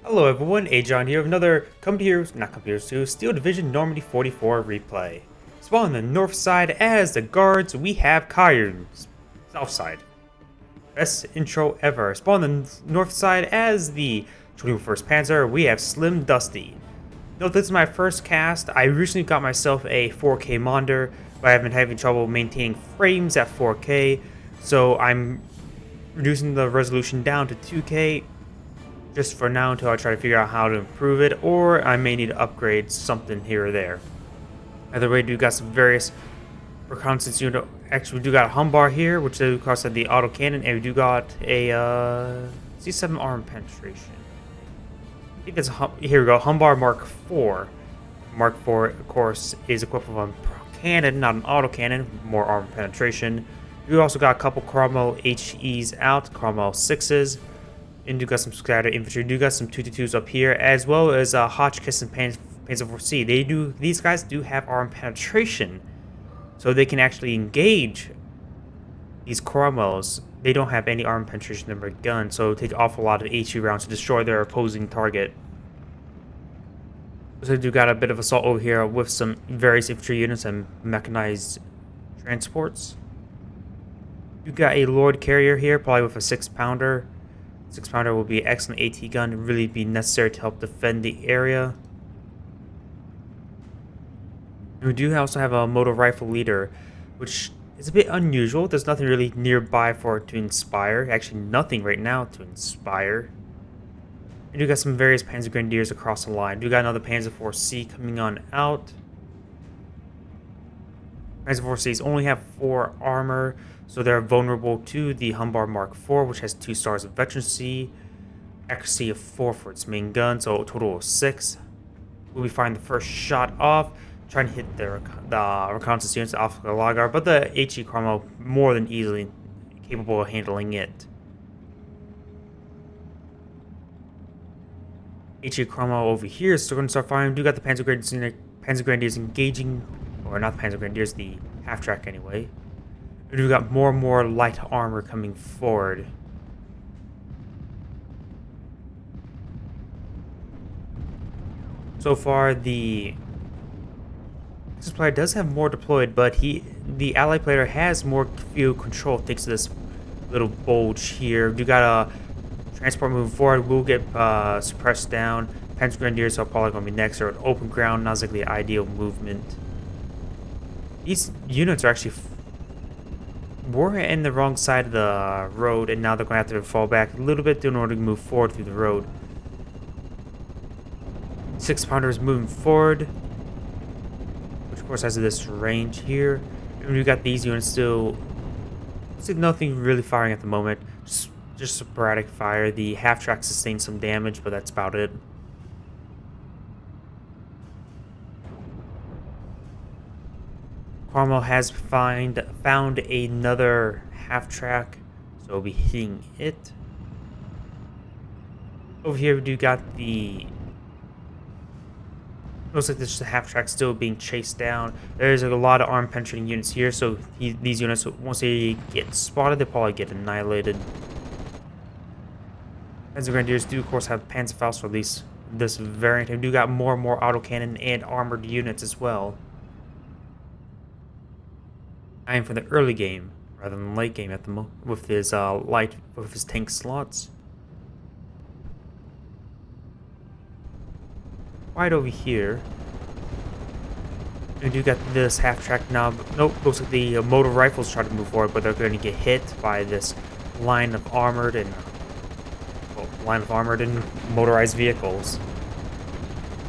Hello everyone, Agion here with another Steel Division Normandy 44 replay. Spawn on the north side as the guards, we have Kyun. South side. Best intro ever. Spawn on the north side as the 21st Panzer, we have Slim Dusty. Note this is my first cast. I recently got myself a 4K monitor, but I've been having trouble maintaining frames at 4K, so I'm reducing the resolution down to 2K. Just for now until I try to figure out how to improve it, or I may need to upgrade something here or there. Either way, we do got some various reconnaissance unit. Actually, we do got a Humbar here, which is across the autocannon, and we do got a C7 arm penetration. I think it's here we go, Humbar Mark IV. Mark IV, of course, is equipped with a cannon, not an autocannon, more arm penetration. We also got a couple Cromwell HEs out, Cromwell 6s. And do got some scattered infantry. Do got some 222s up here, as well as Hotchkiss and Panzer IV. These guys do have arm penetration, so they can actually engage these Cromwells. They don't have any arm penetration in their gun, so it takes an awful lot of HE rounds to destroy their opposing target. So do got a bit of assault over here with some various infantry units and mechanized transports. You got a Lord carrier here, probably with a 6-pounder. 6-pounder will be an excellent AT gun, really be necessary to help defend the area. And we do also have a motor rifle leader, which is a bit unusual. There's nothing really nearby for it to inspire. Actually, nothing right now to inspire. We do got some various Panzer Grenadiers across the line. We do got another Panzer IV-C coming on out. Panzer IV-Cs only have 4 armor, so they're vulnerable to the Humbar Mark IV, which has 2 stars of veterancy, accuracy of 4 for its main gun, so a total of 6. We'll be firing the first shot off, trying to hit the reconnaissance units off the Lagar, but the HE Cromwell more than easily capable of handling it. HE Cromwell over here is still going to start firing. We do got the Panzer Grenadiers engaging, or not the Panzer Grenadiers, the half-track anyway. We've got more and more light armor coming forward. So far, the Axis player does have more deployed, but the ally player has more field control thanks to this little bulge here. We got a transport moving forward. We'll get suppressed down. Panzer Grenadiers are probably going to be next, or an open ground, not exactly the ideal movement. These units are actually were in the wrong side of the road, and now they're going to have to fall back a little bit in order to move forward through the road. 6-pounder is moving forward, which of course has this range here. And we've got these units still. See, nothing really firing at the moment. Just sporadic fire. The half-track sustained some damage, but that's about it. Cromwell has found another half-track, so we'll be hitting it. Over here we do got the... Looks like there's just a half-track still being chased down. There's a lot of arm-penetrating units here, so these units, once they get spotted, they'll probably get annihilated. Panzer Grenadiers do, of course, have Panzerfaust for at least this variant. And we do got more and more autocannon and armored units as well. I am for the early game rather than late game at the with his tank slots. Right over here, we do got this half-track now. Nope, looks like the motor rifles try to move forward, but they're going to get hit by this line of armored and motorized vehicles.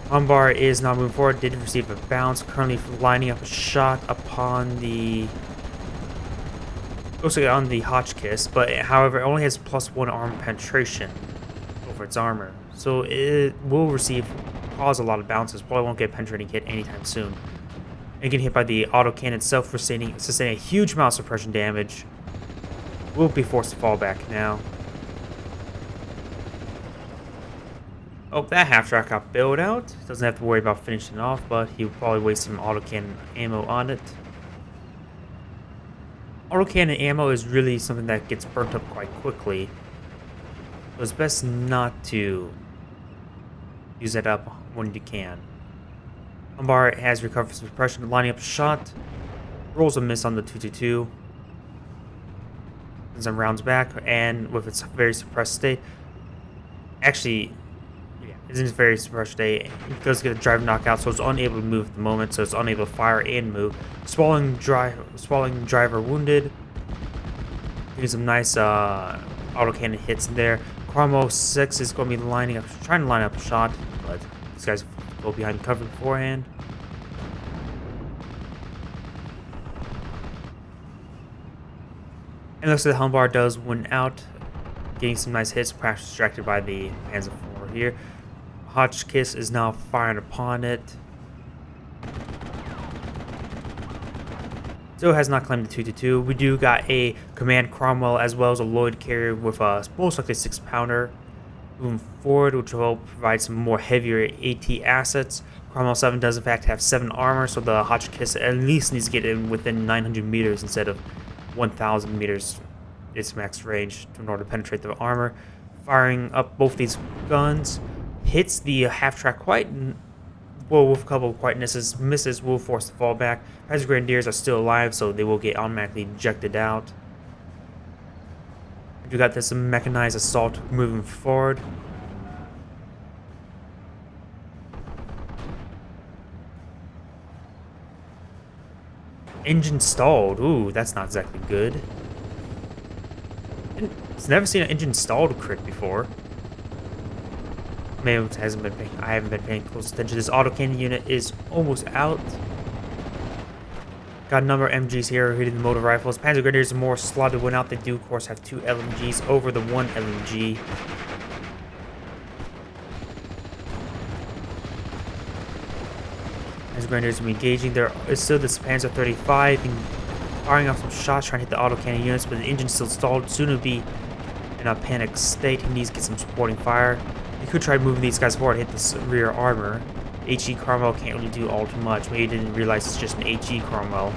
Humbar is now moving forward. Did receive a bounce. Currently lining up a shot upon the. Looks like on the Hotchkiss, but however, it only has +1 arm penetration over its armor, so it will cause a lot of bounces. Probably won't get a penetrating hit anytime soon. And getting hit by the autocannon itself, sustaining a huge amount of suppression damage. Will be forced to fall back now. Oh, that half-track got bailed out. Doesn't have to worry about finishing off, but he'll probably waste some autocannon ammo on it. Autocannon ammo is really something that gets burnt up quite quickly. So it's best not to Use that up when you can. Humbar has recovered from suppression, lining up a shot. Rolls a miss on the 222. And some rounds back, and with its very suppressed state. Actually, yeah, it's in its very suppressed state. It does get a drive knockout, so it's unable to move at the moment, so it's unable to fire and move. Swallowing driver wounded. Getting some nice autocannon hits in there. Cromwell 6 is going to be trying to line up a shot, but these guys go behind cover beforehand. And looks like the Humbar does win out, getting some nice hits, perhaps distracted by the Panzer IV here. Hotchkiss is now firing upon it. Still has not claimed the 222. We do got a Command Cromwell as well as a Lloyd carrier with a most likely 6-pounder. Moving forward, which will provide some more heavier AT assets. Cromwell 7 does in fact have 7 armor, so the Hotchkiss at least needs to get in within 900 meters instead of 1,000 meters. Its max range in order to penetrate the armor. Firing up both these guns hits the half-track quite well with a couple of quite misses will force the fallback. Panzer Grenadiers are still alive, so they will get automatically ejected out. You got this mechanized assault moving forward. Engine stalled. Ooh, that's not exactly good. It's never seen an engine stalled crit before. Maybe it hasn't been paying, I haven't been paying close attention. This autocannon unit is almost out. Got a number of MGs here hitting the motor rifles. Panzer Grenadiers are more slotted when out. They do, of course, have 2 LMGs over the 1 LMG. Panzer Grenadiers are engaging. There is still this Panzer 35 firing off some shots, trying to hit the autocannon units, but the engine's still stalled. Soon to be in a panic state. He needs to get some supporting fire. You could try moving these guys forward, hit this rear armor. HE Cromwell can't really do all too much. Maybe you didn't realize it's just an HE Cromwell.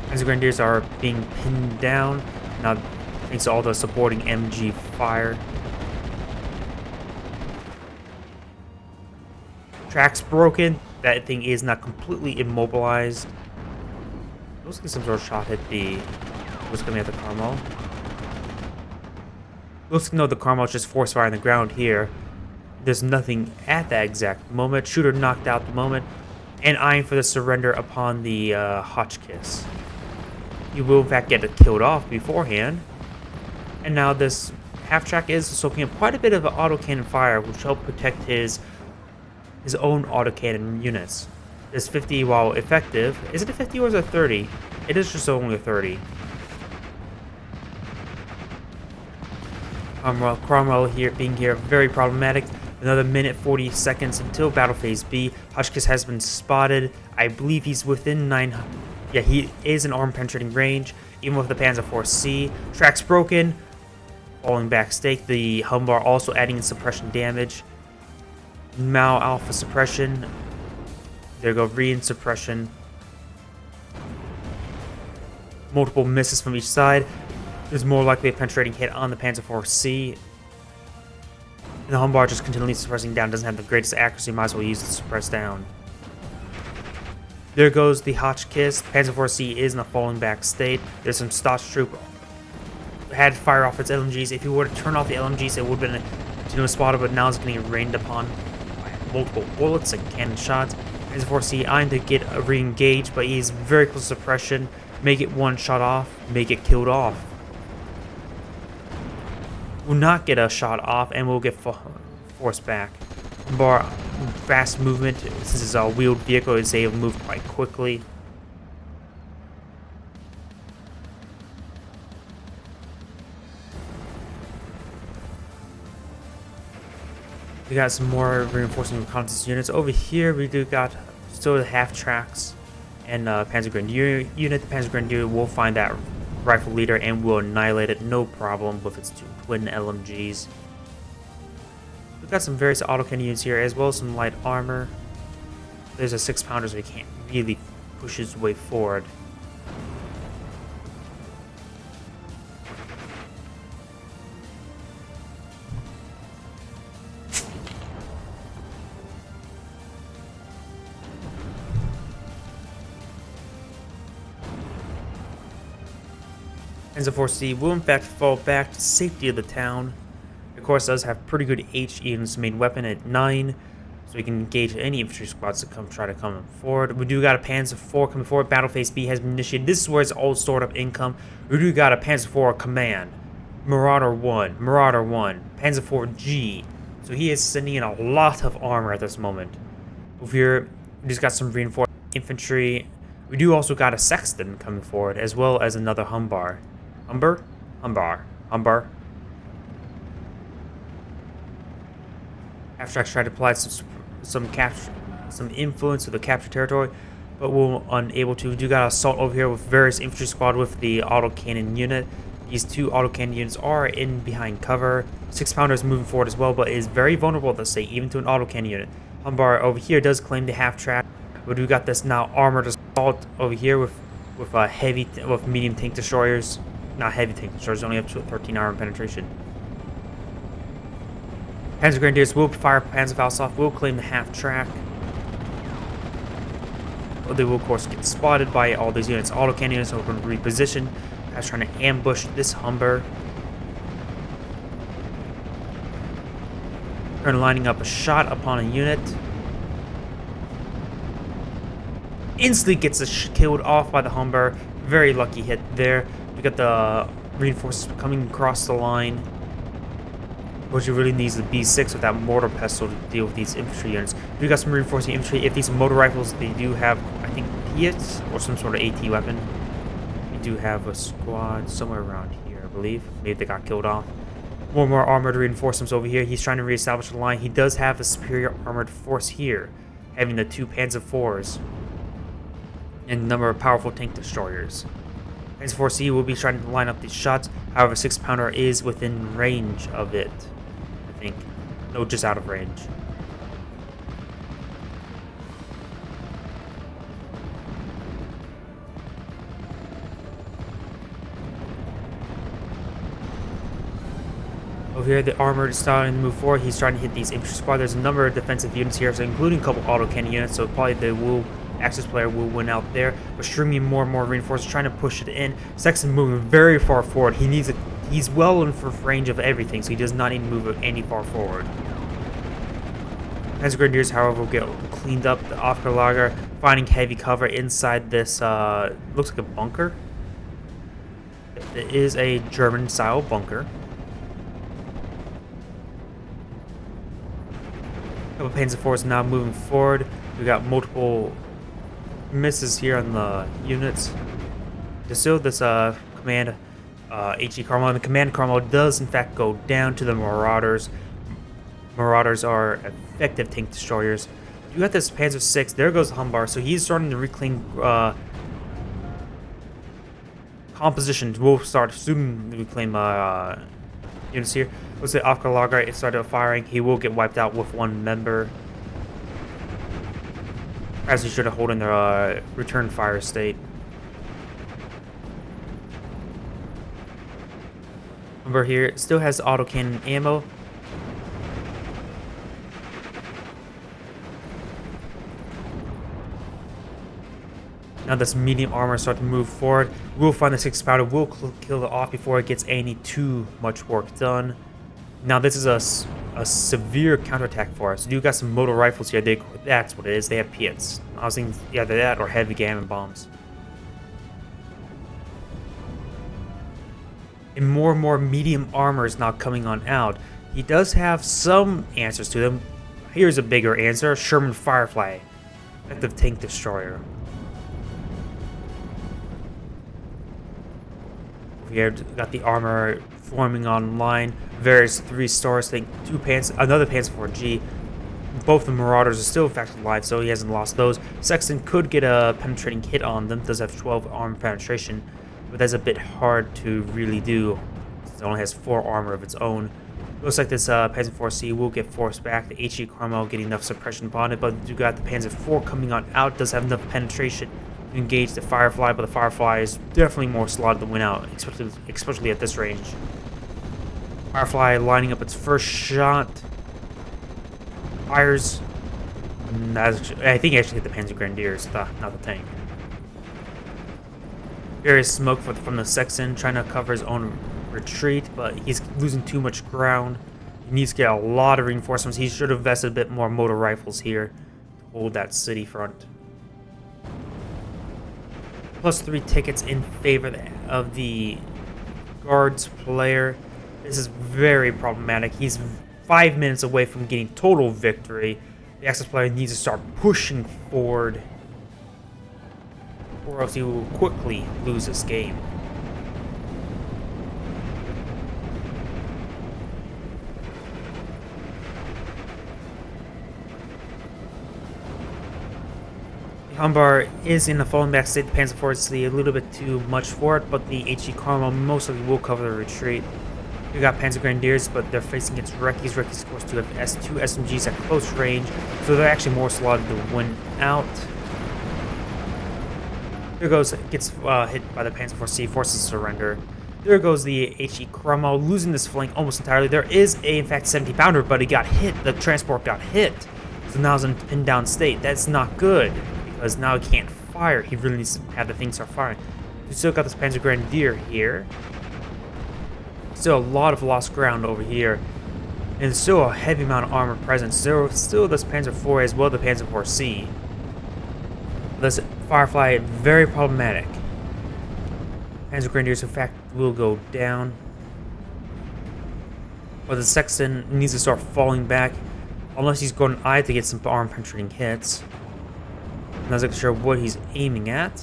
Panzer Grenadiers are being pinned down. Now, thanks to all the supporting MG fire. Track's broken. That thing is not completely immobilized. Looks like some sort of shot hit the... What's coming at the Cromwell? Looks like no, the Cromwell's just force fire on the ground here. There's nothing at that exact moment. Shooter knocked out the moment. And eyeing for the surrender upon the Hotchkiss. You will in fact get it killed off beforehand. And now this half-track is soaking up quite a bit of autocannon fire, which will help protect his own autocannon units. This 50, while effective, is it a 50 or is it a 30? It is just only a 30. Cromwell here being here very problematic. Another minute 40 seconds until battle phase B. Hotchkiss has been spotted. I believe he's within 900. Yeah, he is in arm penetrating range, even with the Panzer IV-C. Track's broken. Falling back stake. The Humbar also adding in suppression damage. Mao Alpha suppression. There go Re-in suppression. Multiple misses from each side. There's more likely a penetrating hit on the Panzer IV-C. And the Humbar just continually suppressing down. Doesn't have the greatest accuracy. Might as well use it to suppress down. There goes the Hotchkiss. Panzer IV-C is in a falling back state. There's some Stotz troop. Had fire off its LMGs. If you were to turn off the LMGs, it would have been a continuous spotter, but now it's getting rained upon by multiple bullets and cannon shots. Panzer IV-C eyeing to get re-engaged, but he's very close to suppression. Make it one shot off, make it killed off. Will not get a shot off, and will get forced back. Bar fast movement, since it's a wheeled vehicle, it's able to move quite quickly. We got some more reinforcing reconnaissance units. Over here, we do got still the half tracks and Panzer Grenadier unit. The Panzer Grenadier will find that rifle leader and will annihilate it, no problem, with its 2 twin LMGs. We've got some various autocannon units here, as well as some light armor. There's a 6-pounder, so he can't really push his way forward. Panzer IV-C will in fact fall back to safety of the town. Of course, does have pretty good HE in its main weapon at 9, so we can engage any infantry squads to try to come forward. We do got a Panzer IV coming forward. Battle Phase B has been initiated. This is where it's all stored up income. We do got a Panzer IV command, Marauder 1, Marauder 1, Panzer IV-G. So he is sending in a lot of armor at this moment. Over here, we just got some reinforced infantry. We do also got a Sexton coming forward, as well as another Humbar. Humbar. Abstracts tried to apply some influence to the captured territory, but we're unable to. We do got assault over here with various infantry squad with the autocannon unit. These two autocannon units are in behind cover. 6-pounder is moving forward as well, but is very vulnerable, let's say, even to an autocannon unit. Humbar over here does claim the half track, but we got this now armored assault over here with medium tank destroyers. Not heavy tank destroyers, only up to 13 armor penetration. Panzer Grenadiers will fire Panzerfaust, will claim the half track. They will, of course, get spotted by all these units. Autocannon units are going to reposition. As trying to ambush this Humber. Currently lining up a shot upon a unit. Instantly gets killed off by the Humber. Very lucky hit there. We got the reinforcements coming across the line. What you really need is the B6 with that mortar pestle to deal with these infantry units. We got some reinforcing infantry. If these motor rifles, they do have, I think, Piets or some sort of AT weapon. We do have a squad somewhere around here, I believe. Maybe they got killed off. More armored reinforcements over here. He's trying to reestablish the line. He does have a superior armored force here, having the 2 Panzer IVs and a number of powerful tank destroyers. Panzer IV-C will be trying to line up these shots. However, 6-pounder is within range of it. I think. No, just out of range. Over here, the armored is starting to move forward. He's trying to hit these infantry squad. There's a number of defensive units here, so including a couple autocannon units, so probably the Axis player will win out there. But streaming more and more reinforcements, trying to push it in. Sexton moving very far forward. He's well in for range of everything, so he does not need to move any far forward. Panzer Grenadiers, however, will get cleaned up. The Aufgerlager finding heavy cover inside this, looks like a bunker. It is a German-style bunker. A couple Panzer IVs now moving forward. We got multiple misses here on the units. Still, this command HE Carmel, and the command Carmel does in fact go down to the Marauders. Marauders are effective tank destroyers. You got this Panzer VI. There goes the Humbar. So he's starting to reclaim composition. We'll start soon to reclaim units here. Let's say Aufgerlager started firing. He will get wiped out with 1 member. As he should have hold in their return fire state. Number here still has autocannon ammo. Now this medium armor starts to move forward. We'll find the 6-pounder. We'll kill it off before it gets any too much work done. Now this is a severe counterattack for us. You got some motor rifles here. That's what it is. They have Piets. I was thinking either that or heavy gammon bombs. And more medium armor is now coming on out. He does have some answers to them. Here's a bigger answer. Sherman Firefly. Effective tank destroyer. We have got the armor forming online. Various 3 stars. Think 2 another Panzer IV-G. Both the Marauders are still in fact alive, so he hasn't lost those. Sexton could get a penetrating hit on them. Does have 12 armor penetration, but that's a bit hard to really do. It only has 4 armor of its own. Looks like this Panzer IV-C will get forced back. The HE Carmel getting enough suppression upon it, but you got the Panzer IV coming on out. Does have enough penetration to engage the Firefly, but the Firefly is definitely more slotted to win out, especially at this range. Firefly lining up its first shot. Fires. I think he actually hit the Panzer Grenadiers, not the tank. There is smoke from the Sexton trying to cover his own retreat, but he's losing too much ground. He needs to get a lot of reinforcements. He should have invested a bit more motor rifles here to hold that city front. +3 tickets in favor of the Guards player. This is very problematic. He's 5 minutes away from getting total victory. The Axis player needs to start pushing forward, or else he will quickly lose this game. The Humbar is in the falling back state. The Panzer IV is a little bit too much for it, but the HE Carmel most likely will cover the retreat. We got Panzer Grenadiers, but they're facing against Recce's. Recce's, of course, do have S2 SMGs at close range, so they're actually more slotted to win out. There goes, gets hit by the Panzer IV, forces surrender. There goes the HE Cromwell, losing this flank almost entirely. There is a, in fact, 70-pounder, but he got hit. The transport got hit, so now he's in pinned down state. That's not good, because now he can't fire. He really needs to have the thing start firing. We still got this Panzer Grenadier here. Still a lot of lost ground over here, and still a heavy amount of armor present. Still this Panzer IV as well, the Panzer IV-C. This Firefly, very problematic. Panzer Grenadiers, in fact, will go down. But the Sexton needs to start falling back, unless he's going to get some arm penetrating hits. I'm not sure what he's aiming at.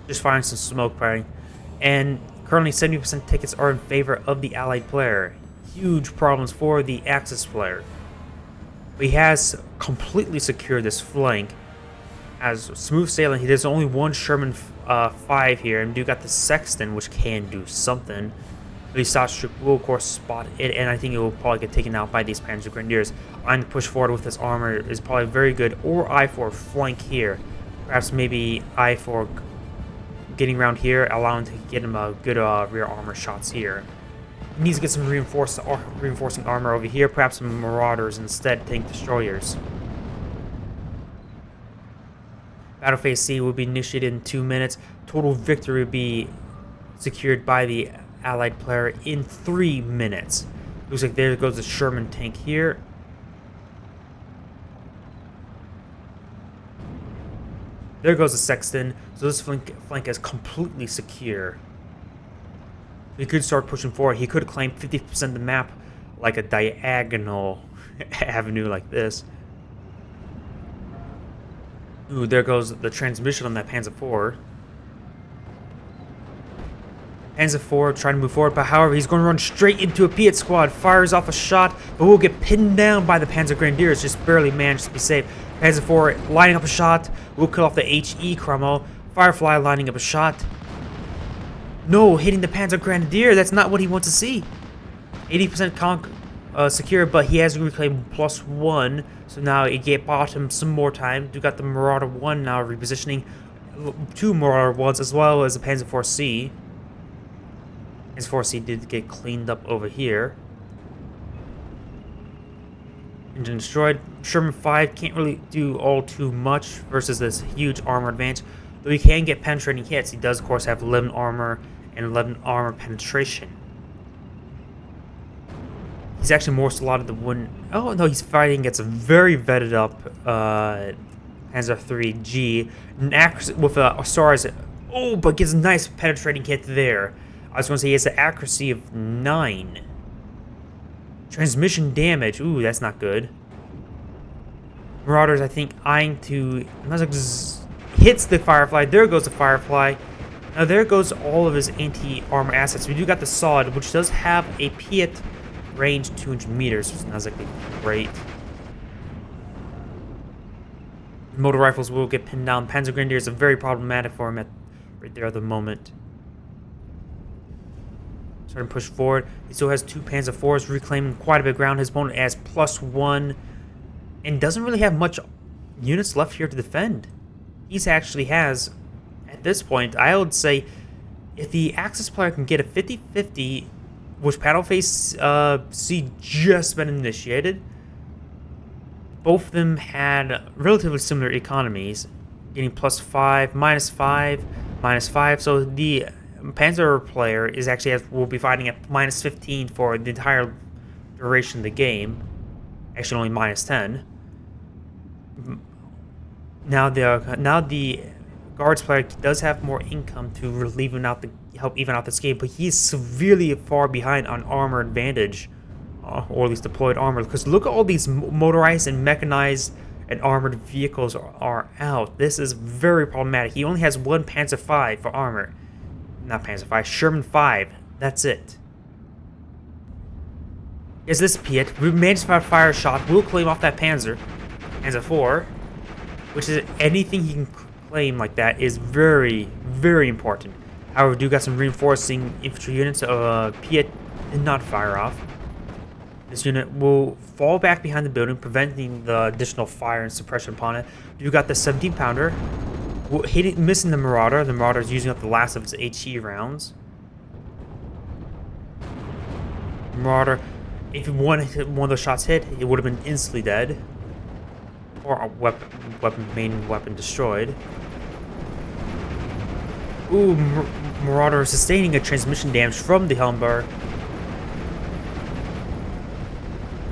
Just firing some smoke firing. And currently 70% tickets are in favor of the Allied player. Huge problems for the Axis player. But he has completely secured this flank. As smooth sailing, there's only one Sherman 5 here, and you got the Sexton, which can do something. The South Troop will, of course, spot it, and I think it will probably get taken out by these Panzer Grenadiers. I'm push forward with this armor is probably very good, or I4 flank here. Perhaps maybe I4 getting around here, allowing to get him a good rear armor shots here. He needs to get some reinforcing armor over here, perhaps some Marauders instead, tank destroyers. Battle phase C will be initiated in 2 minutes. Total victory will be secured by the Allied player in 3 minutes. Looks like there goes the Sherman tank here. There goes the Sexton. So this flank is completely secure. He could start pushing forward. He could claim 50% of the map like a diagonal avenue like this. Ooh, there goes the transmission on that Panzer IV. Panzer IV trying to move forward, but however, he's going to run straight into a Piet squad. Fires off a shot, but will get pinned down by the Panzer Grenadiers. Just barely managed to be safe. Panzer IV lining up a shot. Will cut off the HE Cromwell. Firefly lining up a shot. No, hitting the Panzer Grenadier. That's not what he wants to see. 80% secure, but he has reclaimed +1. So now it get bought him some more time. We got the Marauder 1 now repositioning. 2 Marauder 1s as well as the Panzer IV-C. Panzer IV-C did get cleaned up over here. Engine destroyed. Sherman 5 can't really do all too much versus this huge armor advantage. Though he can get penetrating hits. He does, of course, have 11 armor and 11 armor penetration. He's actually more slotted than one. Oh no, he's fighting against a very vetted up Panzer III-G. With a SARS. Oh, but gets a nice penetrating hit there. I was going to say he has an accuracy of 9. Transmission damage. Ooh, that's not good. Marauders, I think, eyeing to. Hits the Firefly. There goes the Firefly. Now there goes all of his anti-armor assets. We do got the Sod, which does have a Piet range 200 meters, which is not exactly great. Motor rifles will get pinned down. Panzer Grenadiers are very problematic for him right there at the moment. Starting to push forward. He still has 2 Panzer IVs, reclaiming quite a bit of ground. His opponent has +1 and doesn't really have much units left here to defend. He actually has, at this point, I would say, if the Axis player can get a 50-50, which battle phase C just been initiated, both of them had relatively similar economies, getting +5, -5. -5. So the Panzer player is actually will be fighting at -15 for the entire duration of the game. Actually, only -10. Now the guards player does have more income to help even out this game, but he's severely far behind on armor advantage, or at least deployed armor. Because look at all these motorized and mechanized and armored vehicles are out. This is very problematic. He only has one Panzer V for armor. Not Panzer V, Sherman 5. That's it. Is this Piet? We managed to fire a shot. We'll claim off that Panzer 4, which is anything he can claim like that is very, very important. However, we do got some reinforcing infantry units. Piet did not fire off. This unit will fall back behind the building, preventing the additional fire and suppression upon it. You got the 17-pounder, missing the Marauder. The Marauder is using up the last of its HE rounds. Marauder, if one of those shots hit, it would have been instantly dead, or a main weapon destroyed. Ooh, Marauder sustaining a transmission damage from the Helmbar.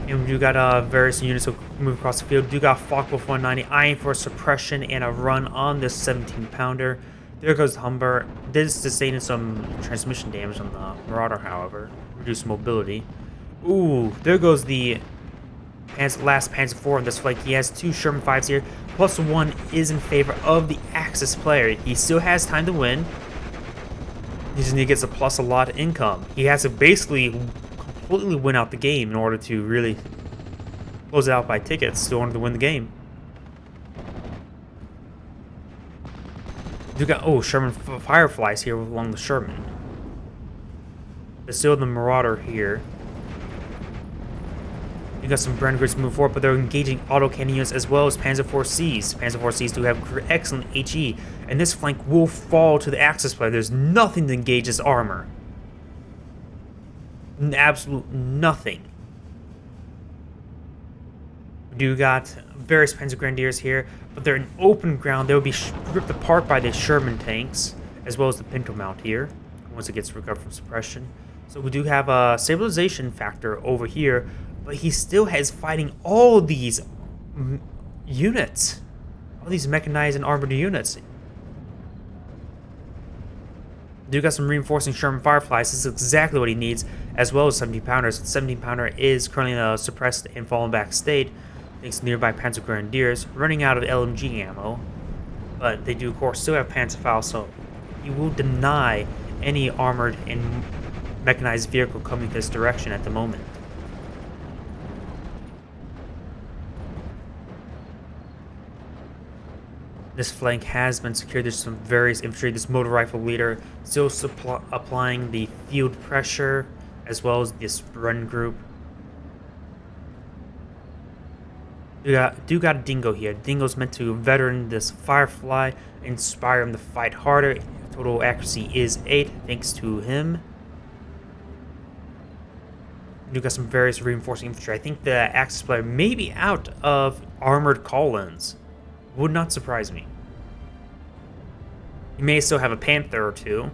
And you got various units will move across the field. You got Focke-Wulf 190 eyeing for suppression and a run on this 17-pounder. There goes the Humber. Did sustain some transmission damage on the Marauder, however. Reduced mobility. Ooh, there goes the last Panzer 4 on this flank. He has 2 Sherman 5s here. +1 is in favor of the Axis player. He still has time to win. He just gets a plus a lot of income. He has to basically completely win out the game in order to really close it out by tickets in order to win the game. You got Sherman Fireflies here along the Sherman. There's still the Marauder here. You got some Brennengrids move forward, but they're engaging autocannon units as well as Panzer 4Cs. Panzer 4Cs do have excellent HE, and this flank will fall to the Axis player. There's nothing to engage his armor. Absolute nothing. You got various Panzer Grenadiers here, but they're in open ground. They will be ripped apart by the Sherman tanks, as well as the Pinto mount here, once it gets recovered from suppression. So we do have a stabilization factor over here, but he still has fighting all these units, all these mechanized and armored units. Do got some reinforcing Sherman Fireflies. This is exactly what he needs, as well as 17-pounders. The 17-pounder is currently in a suppressed and fallen back state, thanks to nearby Panzer Grenadiers, running out of LMG ammo. But they do, of course, still have Panzerfaust, so he will deny any armored and mechanized vehicle coming this direction at the moment. This flank has been secured. There's some various infantry. This motor rifle leader still applying the field pressure, as well as this run group. Do got a Dingo here. Dingo's meant to veteran this Firefly, inspire him to fight harder. Total accuracy is 8, thanks to him. You got some various reinforcing infantry. I think the Axis player may be out of armored call-ins. Would not surprise me. He may still have a Panther or two.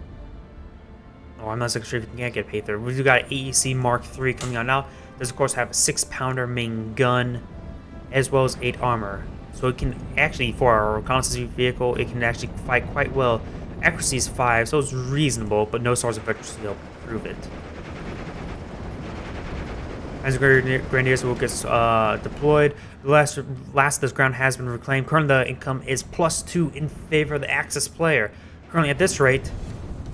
Oh, I'm not so sure if he can't get a Panther. We do got an AEC Mark III coming out now. Does, of course, have a 6-pounder main gun, as well as 8 armor. So it can actually, for a reconnaissance vehicle, it can actually fight quite well. Accuracy is 5, so it's reasonable, but no stars of victory to prove it. As Grenadiers will get deployed. The last of this ground has been reclaimed. Currently, the income is +2 in favor of the Axis player. Currently, at this rate,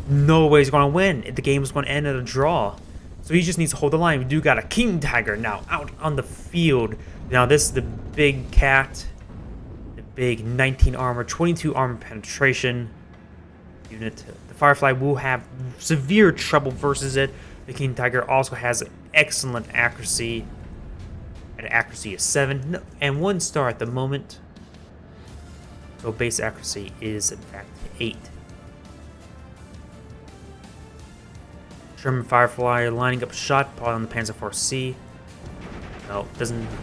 no way he's going to win. The game is going to end in a draw. So he just needs to hold the line. We do got a King Tiger now out on the field. Now, this is the big cat. The big 19 armor, 22 armor penetration unit. The Firefly will have severe trouble versus it. The King Tiger also has excellent accuracy. An accuracy of 7 and 1 star at the moment. So base accuracy is in fact 8. Sherman Firefly lining up a shot, probably on the Panzer 4C. No,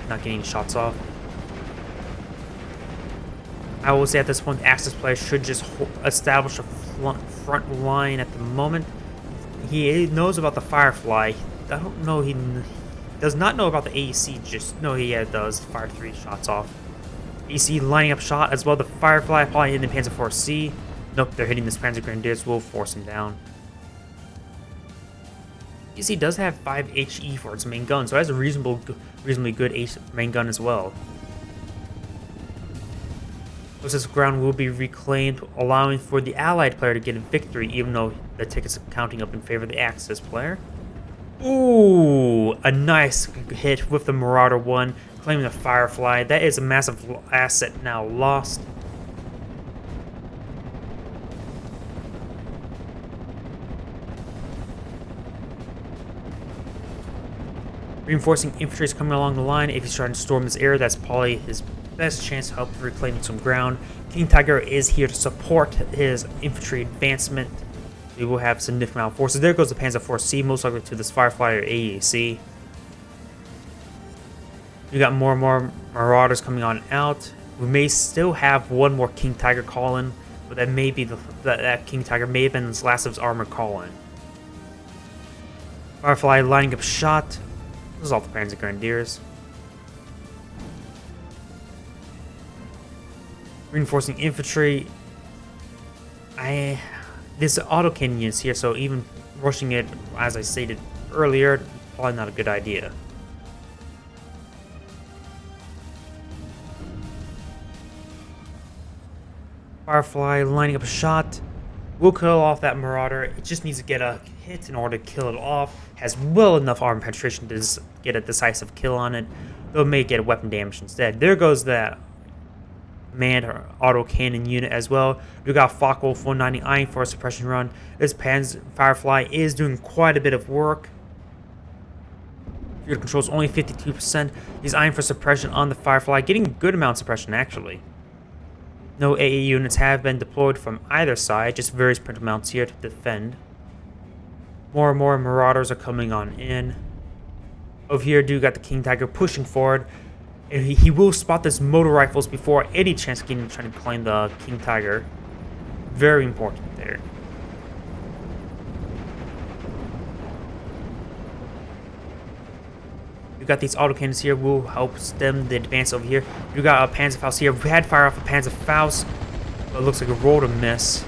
not getting shots off. I will say at this point, the Axis player should just establish a front line at the moment. He knows about the Firefly. I don't know. He does not know about the AEC. Just know he does fire 3 shots off. AEC lining up shot as well. The Firefly probably hitting the Panzer IV-C. Nope, they're hitting this Panzer Grenadiers. Will force him down. AEC does have 5 HE for its main gun, so it has a reasonably good main gun as well. This ground will be reclaimed, allowing for the allied player to get a victory, even though the tickets are counting up in favor of the Axis player. Ooh, a nice hit with the Marauder 1, claiming the Firefly. That is a massive asset now lost. Reinforcing infantry is coming along the line. If he's trying to storm this area, that's probably his best chance to help reclaim some ground. King Tiger is here to support his infantry advancement. We will have significant amount of forces. There goes the Panzer IV-C, most likely to this Firefly or AEC. We got more and more Marauders coming on out. We may still have one more King Tiger call-in, but that may be that King Tiger may have been his last of his armor call-in. Firefly lining up shot. This is all the Panzer Grenadiers. Reinforcing infantry. This autocannon units here, so even rushing it, as I stated earlier, probably not a good idea. Firefly lining up a shot. We'll kill off that Marauder. It just needs to get a hit in order to kill it off. Has well enough armor penetration to get a decisive kill on it, though it may get weapon damage instead. There goes that manned autocannon unit as well. We got Focke-Wulf 190 eyeing for a suppression run. This Panzer Firefly is doing quite a bit of work. Field control is only 52%. He's eyeing for suppression on the Firefly, getting a good amount of suppression actually. No AE units have been deployed from either side, just various print amounts here to defend. More and more Marauders are coming on in. Over here, do got the King Tiger pushing forward. And he will spot this motor rifles before any chance of getting trying to claim the King Tiger. Very important there. We got these autocannons here will help stem the advance over here. We got a Panzerfaust here. We had fire off a Panzerfaust, but it looks like a roll to miss.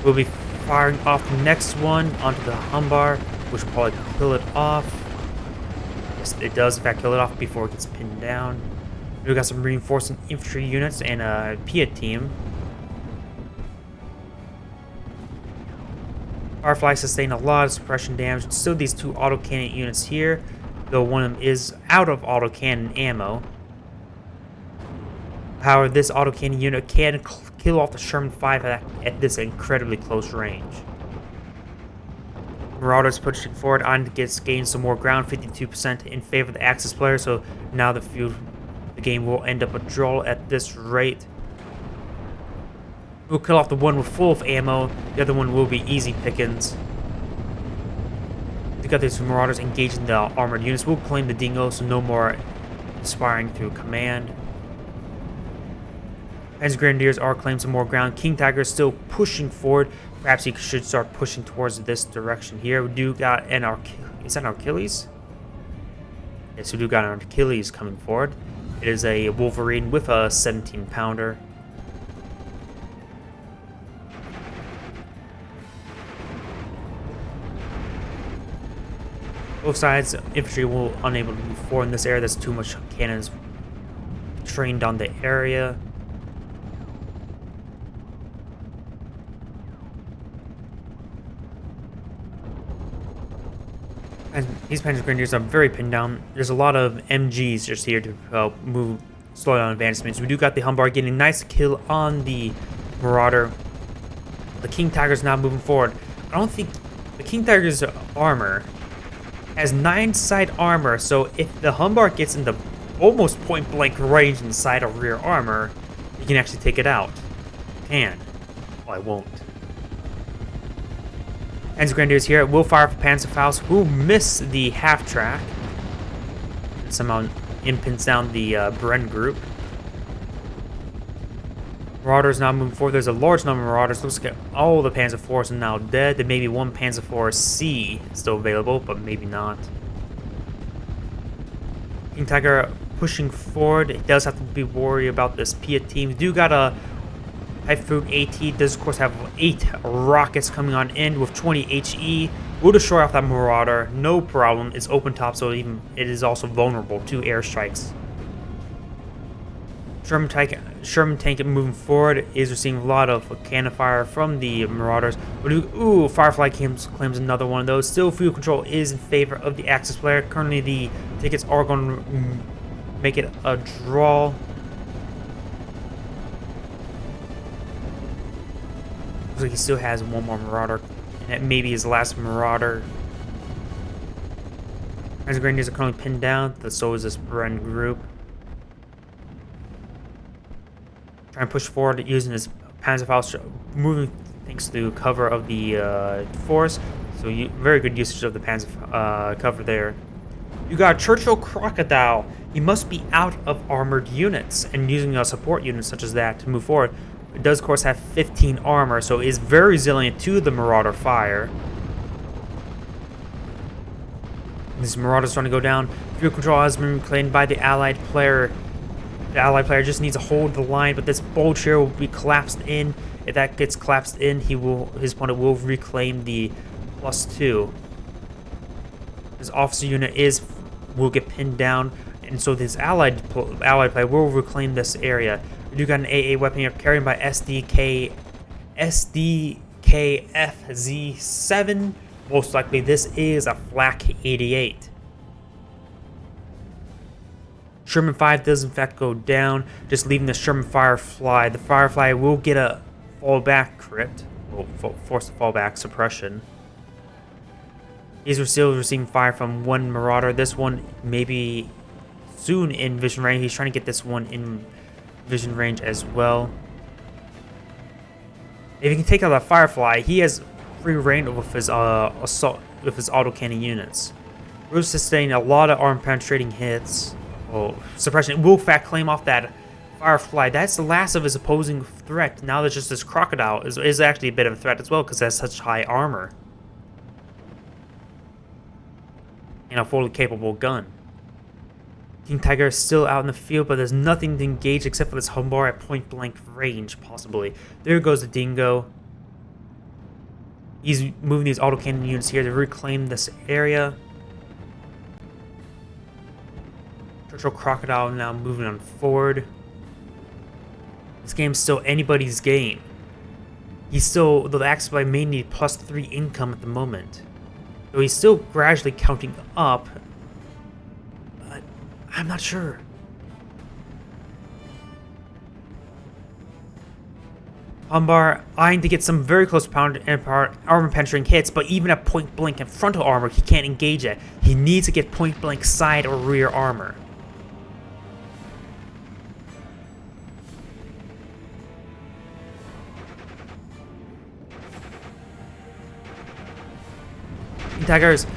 We'll be firing off the next one onto the Humbar, which will probably kill it off. Yes, it does in fact kill it off before it gets pinned down. We got some reinforcing infantry units and a PIA team. Firefly sustained a lot of suppression damage. Still these two autocannon units here, though one of them is out of autocannon ammo. However, this autocannon unit can kill off the Sherman 5 at this incredibly close range. Marauders pushing forward on to gain some more ground, 52% in favor of the Axis player, so now the game will end up a draw at this rate. We'll kill off the one with full of ammo, the other one will be easy pickings. We got these Marauders engaging the armored units. We'll claim the dingo, so no more inspiring through command. Panzer Grenadiers are claiming some more ground. King Tiger is still pushing forward. Perhaps he should start pushing towards this direction here. We do got an is that an Achilles? Yes, we do got an Achilles coming forward. It is a Wolverine with a 17-pounder. Both sides, infantry will unable to move forward in this area. There's too much cannons trained on the area. And these Panzer Grenadiers are very pinned down. There's a lot of MGs just here to help slow down advancements. We do got the Humbar getting a nice kill on the Marauder. The King Tiger's now moving forward. I don't think the King Tiger's armor has 9-side armor, so if the Humbar gets into almost point-blank range inside of rear armor, you can actually take it out. You can. Well, I won't. Panzer Grenadiers here will fire for Panzerfaust, who miss the half-track. Somehow impins down the Bren group. Marauders now moving forward. There's a large number of Marauders. Looks like all the Panzer IVs are now dead. There may be one Panzer IV C still available, but maybe not. King Tiger pushing forward. It does have to be worried about this Piat team. We do got a Typhoon AT. Does of course have 8 rockets coming on in with 20 HE. We'll destroy off that Marauder. No problem. It's open top, so it is also vulnerable to airstrikes. Sherman tank moving forward is receiving a lot of cannon fire from the Marauders. Ooh, Firefly claims another one of those. Still, field control is in favor of the Axis player. Currently, the tickets are going to make it a draw. Looks like he still has one more Marauder, and that may be his last Marauder. As Grenadiers are currently pinned down, but so is this Bren group. Trying to push forward using his Panzer IVs, moving things through cover of the forest. So very good usage of the Panzer cover there. You got Churchill Crocodile. He must be out of armored units and using a support unit such as that to move forward. It does, of course, have 15 armor, so it is very resilient to the Marauder fire. This Marauder's trying to go down. Field control has been reclaimed by the Allied player. The Allied player just needs to hold the line, but this bold chair will be collapsed in. If that gets collapsed in, his opponent will reclaim the +2. His officer unit will get pinned down, and so this Allied player will reclaim this area. We do got an AA weapon here carried by SDKFZ7. Most likely, this is a Flak 88. Sherman 5 does in fact go down, just leaving the Sherman Firefly. The Firefly will get a fallback crit, will force a fallback suppression. He's still receiving fire from one Marauder. This one maybe soon in vision range. He's trying to get this one in vision range as well. If he can take out that Firefly, he has free reign with his assault with his autocannon units. We're sustaining a lot of arm penetrating hits. Oh, suppression will in fact claim off that Firefly. That's the last of his opposing threat. Now there's just this Crocodile is actually a bit of a threat as well because it has such high armor and a fully capable gun. King Tiger is still out in the field, but there's nothing to engage except for this Humbar at point blank range, possibly. There goes the Dingo. He's moving these autocannon units here to reclaim this area. Churchill Crocodile now moving on forward. This game's still anybody's game. Though the Axis player may need +3 income at the moment. So he's still gradually counting up. But I'm not sure. Humbar eyeing to get some very close armor penetrating hits, but even at point blank and frontal armor, he can't engage it. He needs to get point blank side or rear armor. Tiger is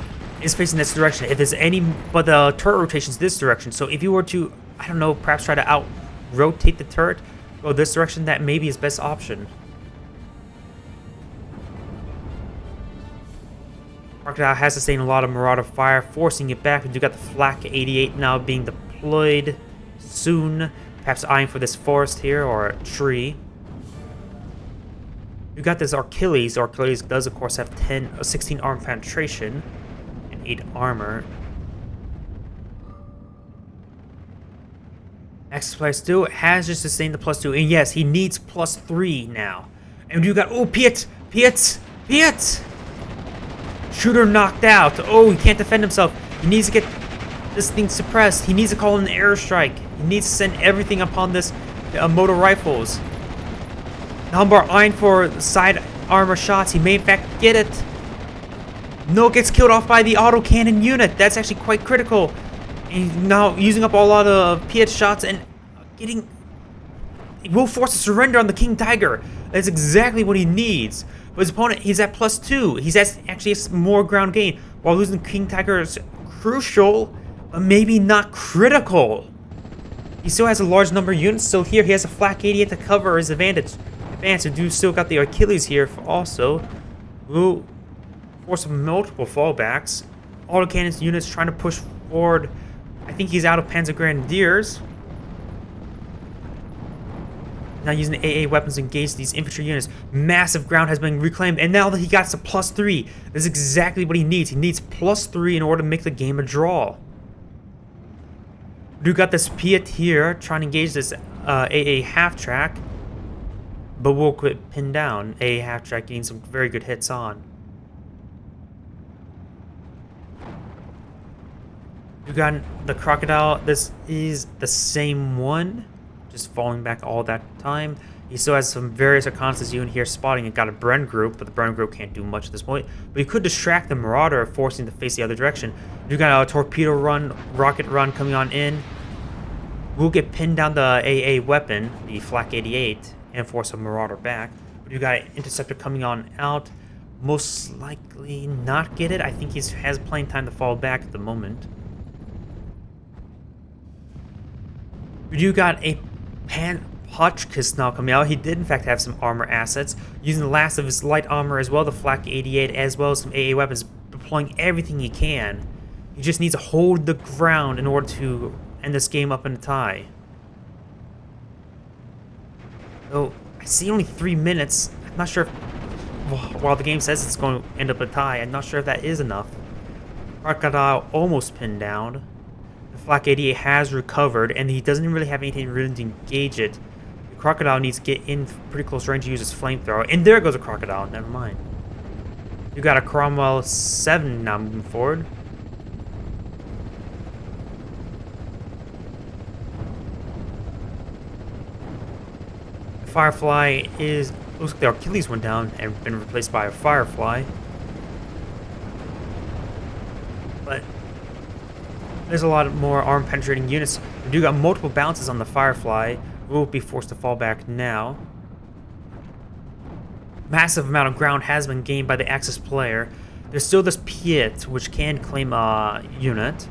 facing this direction. If there's any, but the turret rotation's this direction. So if you were to, I don't know, perhaps try to out-rotate the turret, go this direction, that may be his best option. Crocodile has sustained a lot of Marauder fire, forcing it back. We do got the Flak 88 now being deployed soon. Perhaps eyeing for this forest here, or a tree. We got this Achilles. Achilles does, of course, have 16 arm penetration and 8 armor. Axis player still has just sustained the +2, and yes, he needs +3 now. And you got Piat. Shooter knocked out. Oh, he can't defend himself. He needs to get this thing suppressed. He needs to call in an airstrike. He needs to send everything upon this motor rifles. Humbar eyeing for side armor shots. He may in fact get it. No, gets killed off by the autocannon unit. That's actually quite critical. And he's now using up a lot of Piat shots and getting... He will force a surrender on the King Tiger. That's exactly what he needs. But his opponent, he's at +2. He's actually more ground gain. While losing King Tiger is crucial, but maybe not critical. He still has a large number of units still here. He has a flak 88 to cover his advantage. Advance, and do still got the Achilles here also. Will force multiple fallbacks. Autocannon's units trying to push forward. I think he's out of Panzer Grenadiers. Now using the AA weapons to engage these infantry units. Massive ground has been reclaimed, and now that he got to +3, this is exactly what he needs. He needs +3 in order to make the game a draw. We got this Piet here trying to engage this AA half-track, but we'll quit pinned down. AA half-track getting some very good hits on. We got the Crocodile. This is the same one, just falling back all that time. He still has some various reconnaissance unit here spotting and got a Bren group, but the Bren group can't do much at this point. But he could distract the Marauder, forcing to face the other direction. We got a torpedo run, rocket run coming on in. We'll get pinned down the AA weapon, the Flak 88, and force a Marauder back. But you got an interceptor coming on out. Most likely not get it. I think he has plenty of time to fall back at the moment. We do got a Hotchkiss now coming out. He did in fact have some armor assets, using the last of his light armor as well, the Flak 88, as well as some AA weapons, deploying everything he can. He just needs to hold the ground in order to end this game up in a tie. So I see only 3 minutes. I'm not sure if, while the game says it's going to end up a tie, I'm not sure if that is enough. Crocodile almost pinned down. The Flak 88 has recovered, and he doesn't really have anything really to engage it. The Crocodile needs to get in pretty close range to use his flamethrower. And there goes a Crocodile, never mind. You got a Cromwell 7 now moving forward. The Firefly is, looks like the Achilles went down and been replaced by a Firefly. But there's a lot more arm-penetrating units. We do got multiple bounces on the Firefly. We'll be forced to fall back now. Massive amount of ground has been gained by the Axis player. There's still this Piet, which can claim a unit.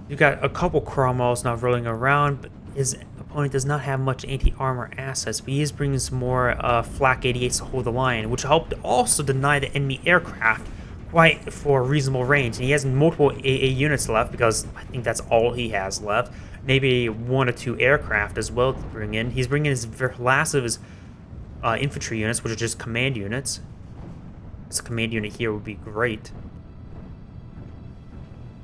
You got a couple Cromwells now rolling around, but his opponent does not have much anti-armor assets, but he is bringing some more Flak 88s to hold the line, which helped also deny the enemy aircraft quite for a reasonable range. And he has multiple AA units left, because I think that's all he has left. Maybe 1 or 2 aircraft as well to bring in. He's bringing his last of his infantry units, which are just command units. This command unit here would be great.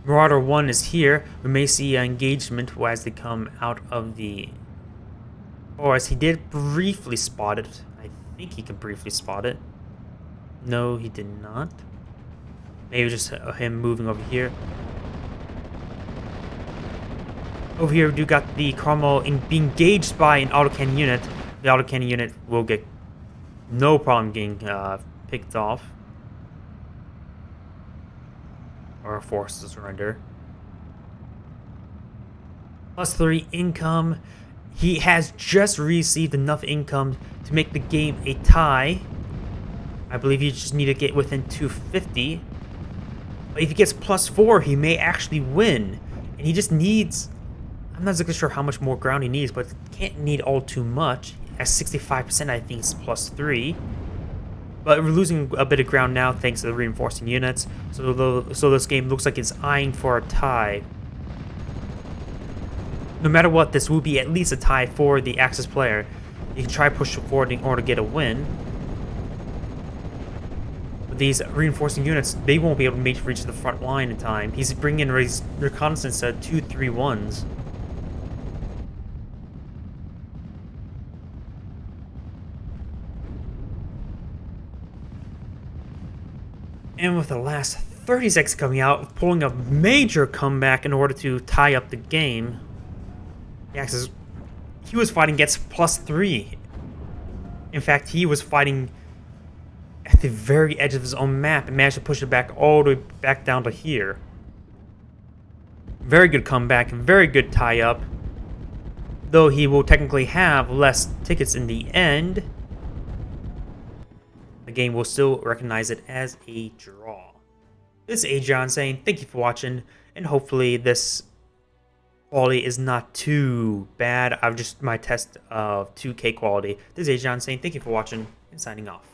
Marauder 1 is here. We may see engagement as they come out of the... Or as he did briefly spot it. I think he can briefly spot it. No, he did not. Maybe just him moving over here. Over here we do got the Cromwell being engaged by an autocannon unit. The autocannon unit will get no problem getting picked off. Or forced to surrender. +3 income. He has just received enough income to make the game a tie. I believe he just need to get within 250. But if he gets +4, he may actually win. And he just needs... I'm not exactly sure how much more ground he needs, but can't need all too much. At 65%, I think it's +3. But we're losing a bit of ground now thanks to the reinforcing units. So this game looks like it's eyeing for a tie. No matter what, this will be at least a tie for the Axis player. You can try push forward in order to get a win. But these reinforcing units, they won't be able to reach the front line in time. He's bringing in reconnaissance at 2-3-1s. And with the last 30 seconds coming out, pulling a major comeback in order to tie up the game. The Axis, he was fighting against +3. In fact, he was fighting at the very edge of his own map and managed to push it back all the way back down to here. Very good comeback, very good tie-up. Though he will technically have less tickets in the end, the game will still recognize it as a draw. This is Agion saying thank you for watching, and hopefully this quality is not too bad. I've just my test of 2K quality. This is Agion saying thank you for watching and signing off.